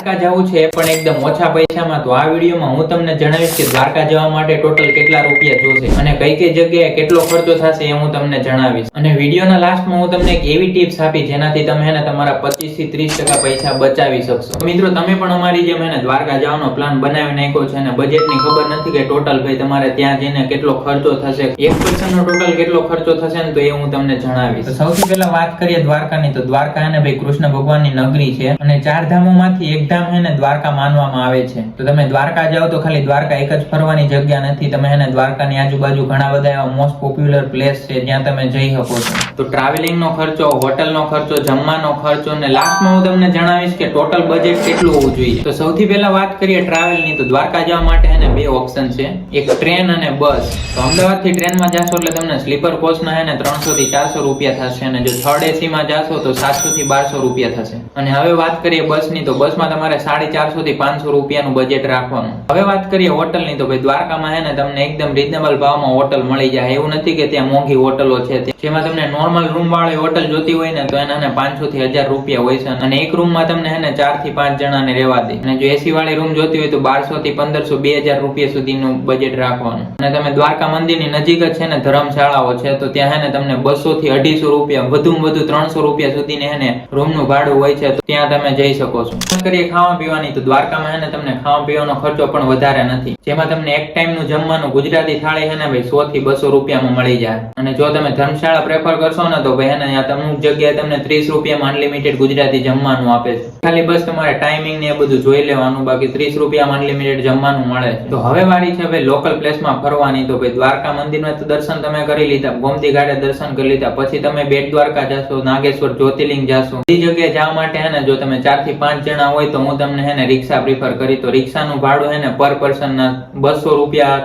દ્વારકા જવું છે પણ એકદમ ઓછા પૈસામાં, તો આ વિડીયોમાં હું તમને જણાવીશ કે દ્વારકા જવા માટે ટોટલ કેટલા રૂપિયા જોશે અને કઈ કઈ જગ્યાએ કેટલો ખર્ચો થશે એ હું તમને જણાવીશ. અને વિડીયોના લાસ્ટમાં હું તમને એક એવી ટિપ્સ આપી જેનાથી તમે તમારા 25 થી 30% પૈસા બચાવી શકશો. મિત્રો તમે પણ અમારી જેમ દ્વારકા જવાનો પ્લાન બનાવી નાખ્યો છે અને બજેટની ખબર નથી કે ટોટલ ભાઈ તમારે ત્યાં જઈને કેટલો ખર્ચો થશે, એક પર્સનનો ટોટલ કેટલો ખર્ચો થશે ને તો એ હું તમને જણાવીશ. તો સૌથી પહેલા વાત કરીએ દ્વારકાની, તો દ્વારકા ભાઈ કૃષ્ણ ભગવાનની નગરી છે અને 4 ધામોમાંથી એક ધામ દ્વારકા માનવામાં આવે છે. તો તમે દ્વારકા જાઓ તો ખાલી દ્વારકા એક જ ફરવાની જગ્યા નથી, તમે દ્વારકાની આજુબાજુ ઘણા બધા એવા મોસ્ટ પોપ્યુલર પ્લેસ છે જ્યાં તમે જઈ શકો છો. તો ટ્રાવેલિંગ નો ખર્ચો, હોટલ નો ખર્ચો, જમવાનો ખર્ચો અને લાસ્ટમાં હું તમને જણાવીશ કે ટોટલ બજેટ કેટલું હોવું જોઈએ. તો સૌથી પહેલા વાત કરીએ ટ્રાવેલ ની, તો દ્વારકા જવા માટે બે ઓપ્શન છે, એક ટ્રેન અને બસ. તો અમદાવાદ થી ટ્રેનમાં જાશો એટલે તમને સ્લીપર કોચ ના 300 થી 400 રૂપિયા થશે અને જો થર્ડ એસી માં જાશો તો 700 થી 1200 રૂપિયા થશે. અને હવે વાત કરીએ બસ ની, તો બસમાં તમારે 450 થી 500 રૂપિયાનું બજેટ રાખવાનું. હવે વાત કરીએ હોટલ ની, તો ભાઈ દ્વારકામાં તમને એકદમ રીઝનેબલ ભાવમાં હોટલ મળી જાય. એવું નથી કે ત્યાં મોંઘી હોટલો છે, જેમાં તમને નોર્મલ રૂમ વાળી હોટલ જોતી હોય ને તો એના 500 થી 1000 રૂપિયા હોય છે અને એક રૂમમાં તમને 4 થી 5 જણાને રહેવા દે. અને જો એસી વાળી રૂમ જોતી હોય તો 1200 થી 1500 2000 રૂપિયા સુધીનું બજેટ રાખવાનું. અને તમે દ્વારકા મંદિરની નજીક જ છે ને ધર્મશાળાઓ છે, તો ત્યાં તમને 200 થી 250 રૂપિયા, વધુમાં વધુ 300 રૂપિયા સુધીને રૂમનું ભાડું હોય છે, તો ત્યાં તમે જઈ શકો છો. વાત કરીએ ખાવા પીવાની, તો દ્વારકામાં તમને ખાવા પીવાનો ખર્ચો પણ વધારે નથી, જેમાં તમને એક ટાઈમનું જમવાનું ગુજરાતી થાળી ભાઈ 100 થી 200 રૂપિયામાં મળી જાય. અને જો તમે ધર્મશાળા પ્રેફર કરશો ને તો ભાઈ અમુક જગ્યાએ તમને 30 રૂપિયામાં અનલિમિટેડ ગુજરાતી જમવાનું આપે છે. ખાલી બસ તમારે ટાઈમિંગ ને એ બધું જોઈ લેવાનું, બાકી 30 રૂપિયામાં અનલિમિટેડ જમવાનું મળે છે. તો હવે વારી છે ભાઈ લોકલ પ્લેસમાં ફરવાની. તો ભાઈ દ્વારકા મંદિરમાં તો દર્શન તમે કરી લીધા, ગોમતી ઘાટે દર્શન કરી લીધા, પછી તમે બેટ દ્વારકા જાશો, નાગેશ્વર જ્યોતિર્લિંગ જાશો. બધી જગ્યાએ જવા માટે જો તમે 4 થી 5 જણા હોય તો હું તમને રિક્ષા પ્રિફર કરી. તો રિક્ષાનું ભાડું પર પર્સન ના 200 રૂપિયા,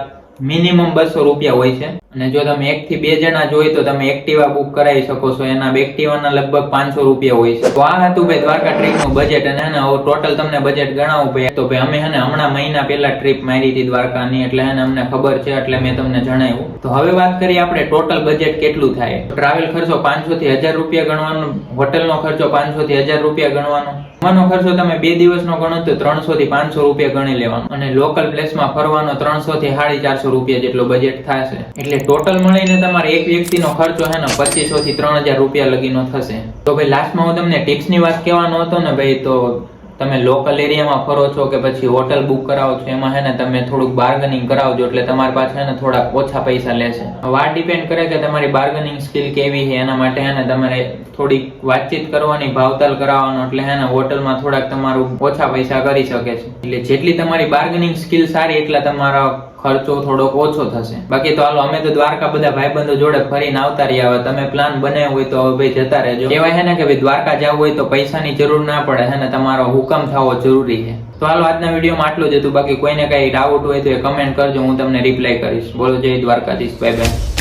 મિનિમમ 200 રૂપિયા હોય છે. અને જો તમે 1 થી 2 જણા જોઈએ તો તમે એક્ટિવા બુક કરાવી શકો છો, એના એક્ટિવાના લગભગ 500 રૂપિયા હોય છે. તો આ હતું ભાઈ દ્વારકા ટ્રીપનું બજેટ. અને ટોટલ તમને બજેટ ગણાવું ભાઈ, તો ભાઈ અમે હમણાં મહિના પહેલા ટ્રીપ મારી હતી દ્વારકાની, એટલે અમને ખબર છે એટલે મેં તમને જણાવ્યું. તો હવે વાત કરીએ આપણે ટોટલ બજેટ કેટલું થાય. ટ્રાવેલ ખર્ચો 500 થી 1000 રૂપિયા ગણવાનો, હોટલનો ખર્ચો 500 થી 1000 રૂપિયા ગણવાનો, જમવાનો ખર્ચો તમે 2 દિવસનો ગણો તો 300 થી 500 રૂપિયા ગણી લેવાનો, અને લોકલ પ્લેસમાં ફરવાનો 300 થી 450 રૂપિયા જેટલો બજેટ થશે. એટલે ટોટલ મળીને તમારે એક વ્યક્તિનો ખર્ચો 2500 થી 3000 રૂપિયા લગીનો થશે. તો ભાઈ લાસ્ટમાં હું તમને ટિપ્સ ની વાત કહેવાનો હતો ને ભાઈ, તો તમે લોકલ એરિયામાં ફરો છો કે પછી હોટલ બુક કરાવો છો, એમાં તમે થોડુંક બાર્ગેનિંગ કરાવજો એટલે તમારી પાસે થોડાક ઓછા પૈસા લેશે. વાત ડિપેન્ડ કરે કે તમારી બાર્ગેનિંગ સ્કિલ કેવી છે, એના માટે તમારે થોડીક વાતચીત કરવાની, ભાવતાલ કરાવવાનો, એટલે હોટલમાં થોડાક તમારું ઓછા પૈસા કરી શકે છે. એટલે જેટલી તમારી બાર્ગેનિંગ સ્કિલ સારી એટલા તમારા ખર્ચો થોડોક ઓછો થશે. બાકી તો હાલો અમે તો દ્વારકા બધા ભાઈબંધો જોડે ફરીને આવતા રહ્યા. તમે પ્લાન બનાવ્યો હોય તો ભાઈ જતા રહેજો. કહેવાય કે ભાઈ દ્વારકા જવું હોય તો પૈસાની જરૂર ના પડે, તમારો હુકમ થવો જરૂરી છે. તો હાલો આજના વિડીયોમાં આટલું જ હતું. બાકી કોઈને કઈ ડાઉટ હોય તો એ કમેન્ટ કરજો, હું તમને રિપ્લાય કરીશ. બોલો જય દ્વારકાધીશ, બાય બાય.